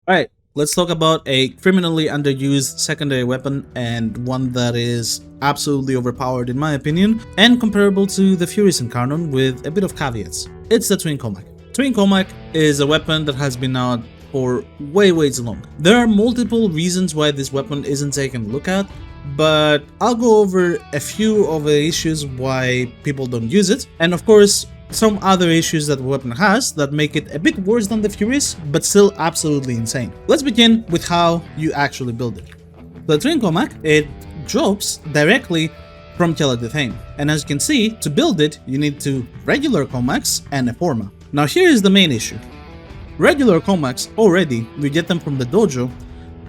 Alright, let's talk about a criminally underused secondary weapon and one that is absolutely overpowered in my opinion and comparable to the Furis Incarnon with a bit of caveats. It's the Twin Kohmak. Twin Kohmak is a weapon that has been out for way too long. There are multiple reasons why this weapon isn't taken a look at, but I'll go over a few of the issues why people don't use it, and of course some other issues that the weapon has that make it a bit worse than the Furis, but still absolutely insane. Let's begin with how you actually build it. The Twin Kohmak, it drops directly from Thane, and as you can see, to build it, you need two regular Kohmaks and a Forma. Now here is the main issue. Regular Kohmaks, already, you get them from the dojo,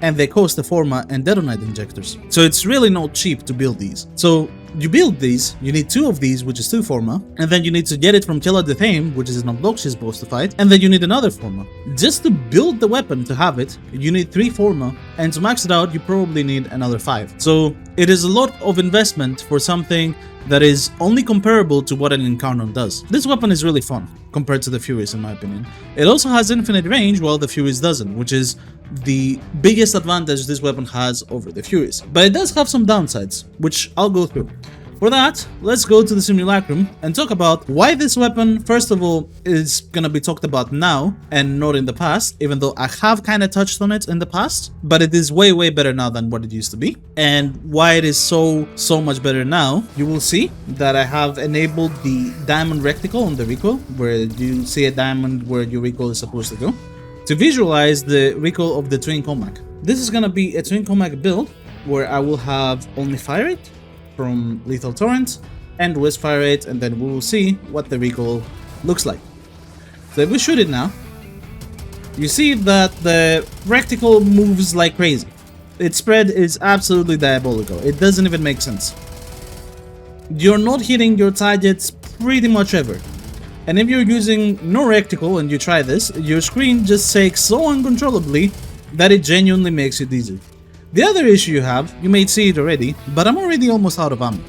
and they cost a Forma and Detonite injectors. So it's really not cheap to build these. So you build these, you need two of these, which is two Forma, and then you need to get it from Thane, which is an obnoxious boss to fight, and then you need another Forma. Just to build the weapon to have it, you need 3 Forma, and to max it out, you probably need another 5. So it is a lot of investment for something that is only comparable to what an Incarnon does. This weapon is really fun, compared to the Furis in my opinion. It also has infinite range while the Furis doesn't, which is the biggest advantage this weapon has over the Furis. But it does have some downsides, which I'll go through. For that, let's go to the Simulacrum and talk about why this weapon, first of all, is gonna be talked about now and not in the past, even though I have kinda touched on it in the past, but it is way better now than what it used to be. And why it is so much better now, you will see that I have enabled the diamond reticle on the recoil, where you see a diamond where your recoil is supposed to go, to visualize the recoil of the Twin Kohmak. This is gonna be a Twin Kohmak build where I will have only fire rate from Lethal Torrent and Wisp fire rate, and then we will see what the recoil looks like. So if we shoot it now, you see that the reticle moves like crazy. Its spread is absolutely diabolical. It doesn't even make sense. You're not hitting your targets pretty much ever. And if you're using no reticle and you try this, your screen just shakes so uncontrollably that it genuinely makes it dizzy. The other issue you have, you may see it already, but I'm already almost out of ammo.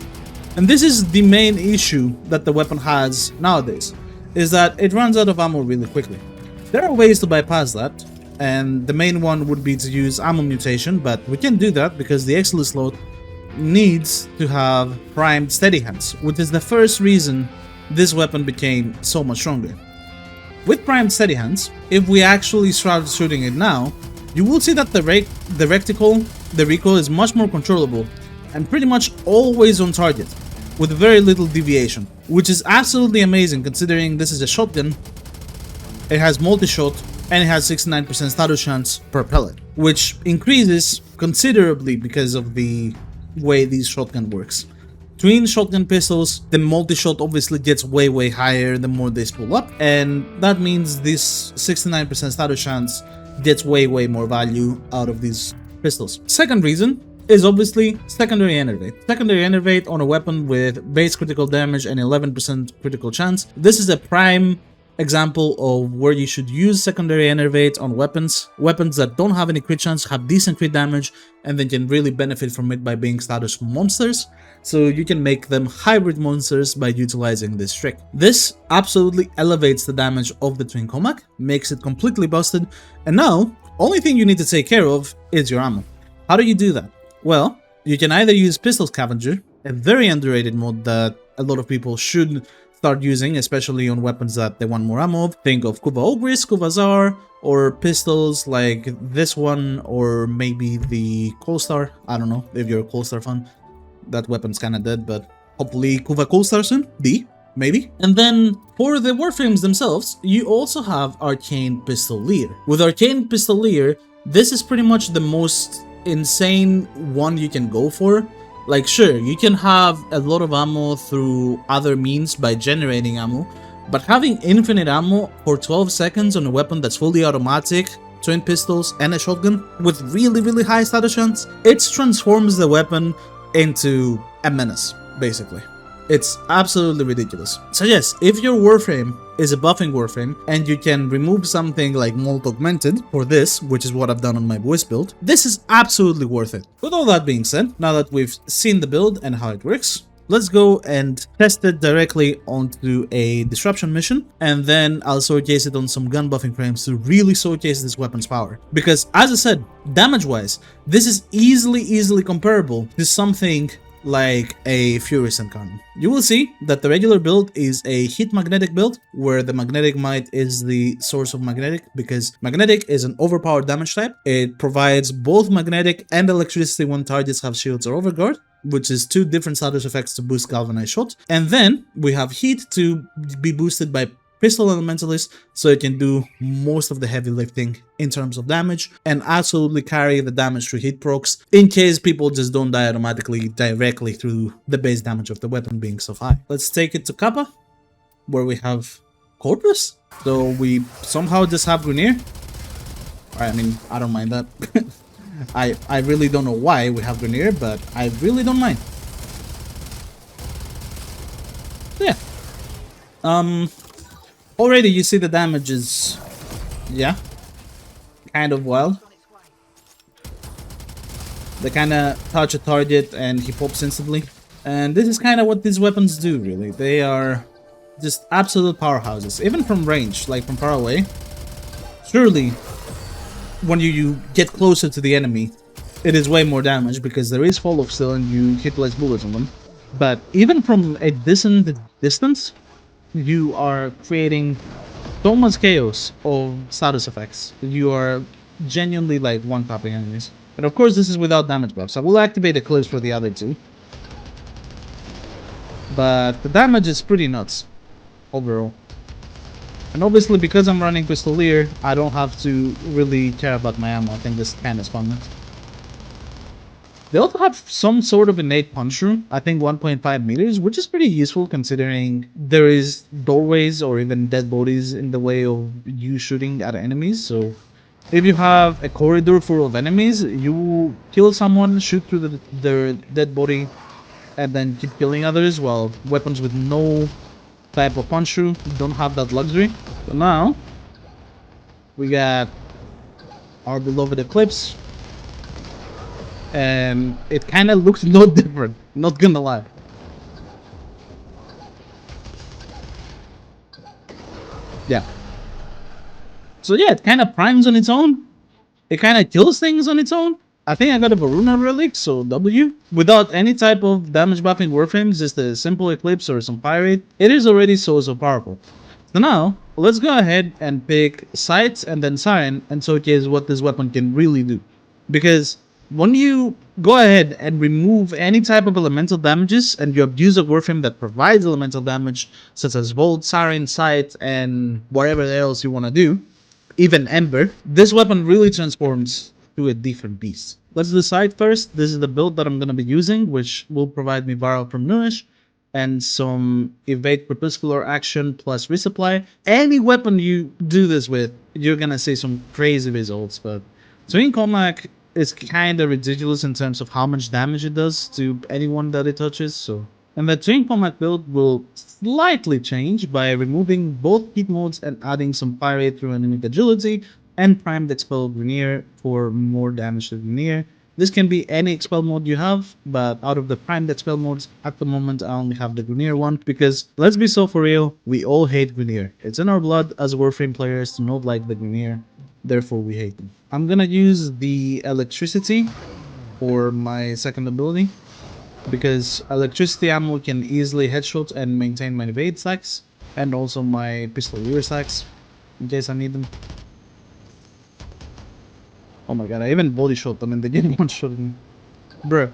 And this is the main issue that the weapon has nowadays, is that it runs out of ammo really quickly. There are ways to bypass that, and the main one would be to use ammo mutation, but we can't do that because the Excellence slot needs to have primed steady hands, which is the first reason this weapon became so much stronger. With primed steady hands, if we actually start shooting it now, you will see that the reticle, the recoil is much more controllable and pretty much always on target, with very little deviation, which is absolutely amazing considering this is a shotgun, it has multi-shot, and it has 69% status chance per pellet, which increases considerably because of the way this shotgun works. Twin shotgun pistols, the multi-shot obviously gets way higher the more they spool up, and that means this 69% status chance gets way more value out of these pistols. Second reason is obviously secondary enervate. Secondary enervate on a weapon with base critical damage and 11% critical chance. This is a prime example of where you should use secondary enervate on weapons. Weapons that don't have any crit chance, have decent crit damage, and then can really benefit from it by being status monsters. So you can make them hybrid monsters by utilizing this trick. This absolutely elevates the damage of the Twin Kohmak, makes it completely busted, and now, only thing you need to take care of is your ammo. How do you do that? Well, you can either use Pistol Scavenger, a very underrated mod that a lot of people should start using, especially on weapons that they want more ammo of. Think of Kuva Ogris, Kuva Zar, or pistols like this one, or maybe the Coalstar. I don't know if you're a Coalstar fan. That weapon's kinda dead, but hopefully Kuva Coalstar soon? Maybe. And then for the Warframes themselves, you also have Arcane Pistolier. With Arcane Pistolier, this is pretty much the most insane one you can go for. Like, sure, you can have a lot of ammo through other means by generating ammo, but having infinite ammo for 12 seconds on a weapon that's fully automatic, twin pistols, and a shotgun with really high status chance, it transforms the weapon into a menace, basically. It's absolutely ridiculous. So yes, if your Warframe is a buffing Warframe and you can remove something like Molt Augmented for this, which is what I've done on my voice build, this is absolutely worth it. With all that being said, now that we've seen the build and how it works, let's go and test it directly onto a disruption mission, and then I'll showcase it on some gun buffing frames to really showcase this weapon's power. Because as I said, damage-wise, this is easily comparable to something like a Furis Incarnon. You will see that the regular build is a hit magnetic build, where the magnetic might is the source of magnetic, because magnetic is an overpowered damage type. It provides both magnetic and electricity when targets have shields or overguard, which is two different status effects to boost galvanized shot. And then we have heat to be boosted by Pistol Elementalist, so it can do most of the heavy lifting in terms of damage and absolutely carry the damage through hit procs in case people just don't die automatically directly through the base damage of the weapon being so high. Let's take it to Kappa, where we have Corpus. So we somehow just have Grenier. I mean, I don't mind that. I really don't know why we have Grenier, but I really don't mind. So yeah. Already you see the damage is, yeah, kind of wild. They kind of touch a target and he pops instantly. And this is kind of what these weapons do, really. They are just absolute powerhouses, even from range, like from far away. Surely, when you get closer to the enemy, it is way more damage because there is fall of steel and you hit less bullets on them. But even from a decent distance, you are creating so much chaos of status effects. You are genuinely like one-tapping enemies. And of course this is without damage buffs. I will activate Eclipse for the other two. But the damage is pretty nuts overall. And obviously because I'm running Pistolier, I don't have to really care about my ammo. I think this kind of spawned. They also have some sort of innate punch room, I think 1.5 meters, which is pretty useful considering there is doorways or even dead bodies in the way of you shooting at enemies. So if you have a corridor full of enemies, you kill someone, shoot through their dead body, and then keep killing others, while weapons with no type of punch through don't have that luxury. So now we got our beloved Eclipse. And it kind of looks no different, not gonna lie. Yeah. So yeah, it kind of primes on its own. It kind of kills things on its own. I think I got a Varuna relic, so W. Without any type of damage buffing Warframes, just a simple Eclipse or some Pirate, it is already so powerful. So now, let's go ahead and pick Sights and then Siren and showcase what this weapon can really do. Because when you go ahead and remove any type of elemental damages and you abuse a Warframe that provides elemental damage, such as Volt, Siren, Sight, and whatever else you want to do, even Ember, this weapon really transforms to a different beast. Let's decide first. This is the build that I'm going to be using, which will provide me Viral from Nourish and some evade crepuscular action plus resupply. Any weapon you do this with, you're going to see some crazy results. But Twin Kohmak is kind of ridiculous in terms of how much damage it does to anyone that it touches. So, and the Twin Kohmak build will slightly change by removing both hit modes and adding some Pirate through enemy agility and primed expel Grenier for more damage to Grenier. This can be any expel mode you have, but out of the primed expel modes, at the moment I only have the Grenier one, because let's be so for real, we all hate Grenier. It's in our blood as Warframe players to not like the Grenier, therefore we hate them. I'm gonna use the electricity for my second ability, because electricity ammo can easily headshot and maintain my evade stacks, and also my pistolier stacks, in case I need them. Oh my god, I even body shot them and they didn't one shot me. Bruh.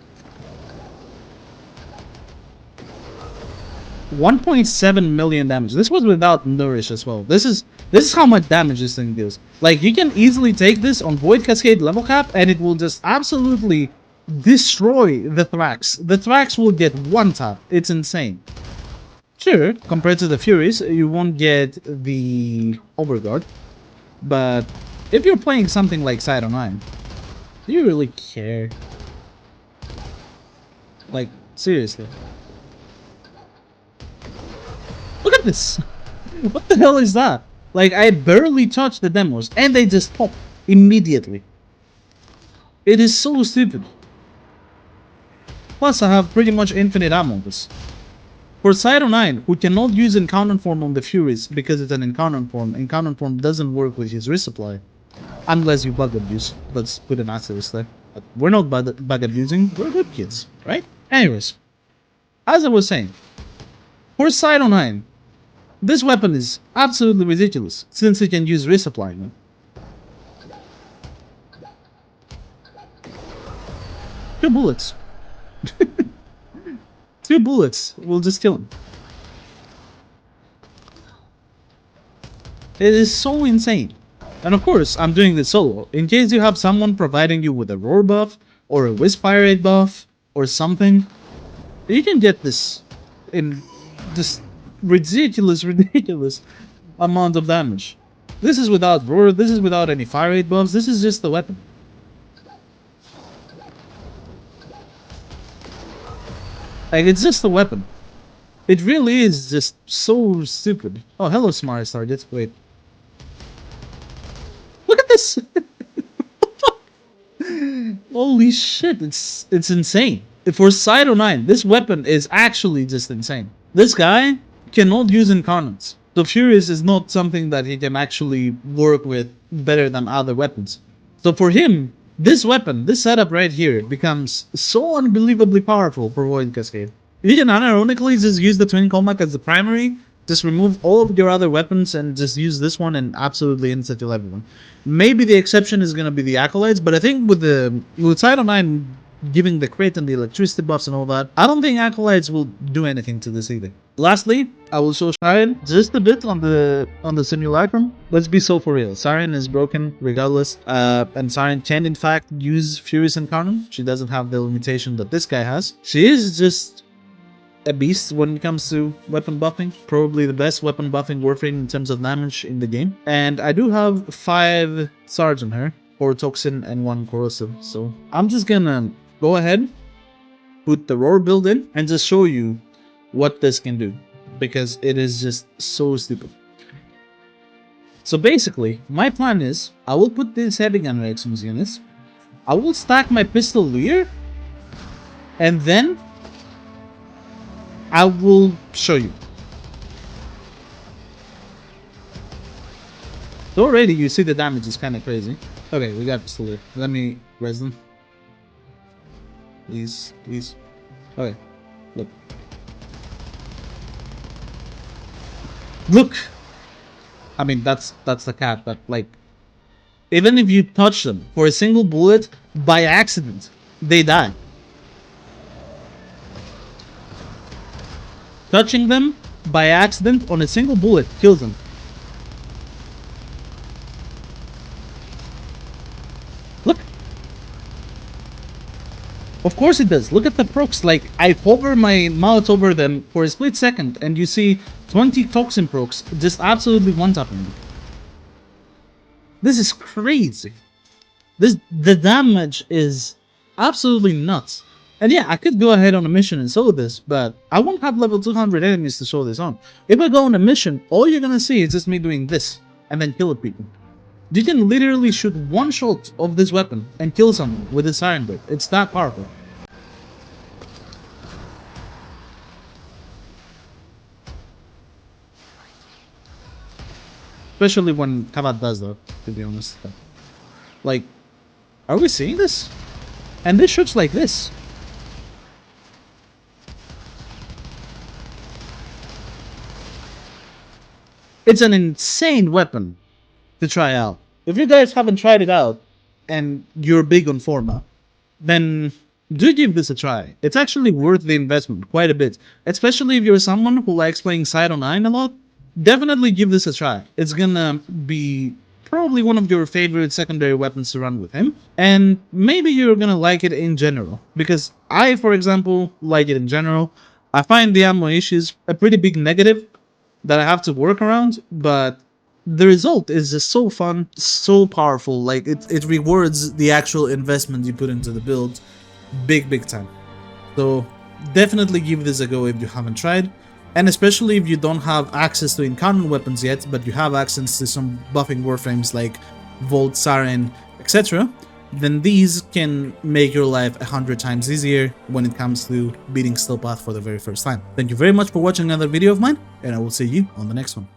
1.7 million damage. This was without Nourish as well. This is how much damage this thing deals. Like, you can easily take this on Void Cascade level cap and it will just absolutely destroy the Thrax. The Thrax will get one tap. It's insane. Sure, compared to the Furies, you won't get the Overguard. But if you're playing something like Side 9, do you really care? Like, seriously. Look at this! What the hell is that? Like, I barely touched the demos, and they just pop immediately. It is so stupid. Plus, I have pretty much infinite ammo on this. For Cyto 9, who cannot use Incarnon form on the Furies because it's an Incarnon form doesn't work with his resupply. Unless you bug abuse. Let's put an asterisk there. But we're not bug abusing, we're good kids, right? Anyways, as I was saying, for Cyto 9, this weapon is absolutely ridiculous, since it can use resupply. 2 bullets. 2 bullets will just kill him. It is so insane. And of course, I'm doing this solo. In case you have someone providing you with a roar buff, or a Whisper Rate buff, or something, you can get this in this ridiculous amount of damage. This is without roar, this is without any fire rate buffs, this is just the weapon. Like, it's just a weapon. It really is just so stupid. Oh, hello, Smart Target. Wait. Look at this! Holy shit, it's insane. For Cyto 9, this weapon is actually just insane. This guy cannot use Incarnates. So Furis is not something that he can actually work with better than other weapons. So for him, this weapon, this setup right here, becomes so unbelievably powerful for Void Cascade. You can unironically just use the Twin Kohmak as the primary, just remove all of your other weapons and just use this one and absolutely instant kill everyone. Maybe the exception is gonna be the Acolytes, but I think with Cyto 9 giving the crit and the electricity buffs and all that, I don't think Acolytes will do anything to this either. Lastly, I will show Siren just a bit on the simulacrum. Let's be so for real. Siren is broken regardless, and Siren can in fact use Furis Incarnon. She doesn't have the limitation that this guy has. She is just a beast when it comes to weapon buffing. Probably the best weapon buffing Warframe in terms of damage in the game. And I do have 5 Sarge on her, 4 Toxin and 1 Corrosive. So I'm just gonna go ahead, put the Roar build in, and just show you what this can do. Because it is just so stupid. So basically, my plan is, I will put these heavy gun reactions units, I will stack my pistol here, and then I will show you. So already you see the damage is kind of crazy. Okay, we got pistol here. Let me res them. Please. Okay, look. Look! I mean, that's the cat, but like, even if you touch them for a single bullet, by accident, they die. Touching them by accident on a single bullet kills them. Look. Of course it does. Look at the procs. Like, I hover my mouse over them for a split second and you see 20 toxin procs just absolutely one-tapping me. This is crazy. The damage is absolutely nuts. And yeah, I could go ahead on a mission and solo this, but I won't have level 200 enemies to show this on. If I go on a mission, all you're gonna see is just me doing this, and then kill people. You can literally shoot one shot of this weapon and kill someone with this Iron Blade. It's that powerful. Especially when Kavat does that, to be honest. Like, are we seeing this? And this shoots like this. It's an insane weapon to try out. If you guys haven't tried it out, and you're big on Forma, then do give this a try. It's actually worth the investment, quite a bit. Especially if you're someone who likes playing Cyto 9 a lot, definitely give this a try. It's gonna be probably one of your favorite secondary weapons to run with him. And maybe you're gonna like it in general. Because I, for example, like it in general. I find the ammo issues a pretty big negative that I have to work around, but the result is just so fun, so powerful. Like, it rewards the actual investment you put into the build big time. So definitely give this a go if you haven't tried, and especially if you don't have access to Incarnon weapons yet, but you have access to some buffing warframes like Volt, Siren, etc. then these can make your life 100 times easier when it comes to beating Steelpath for the very first time. Thank you very much for watching another video of mine, and I will see you on the next one.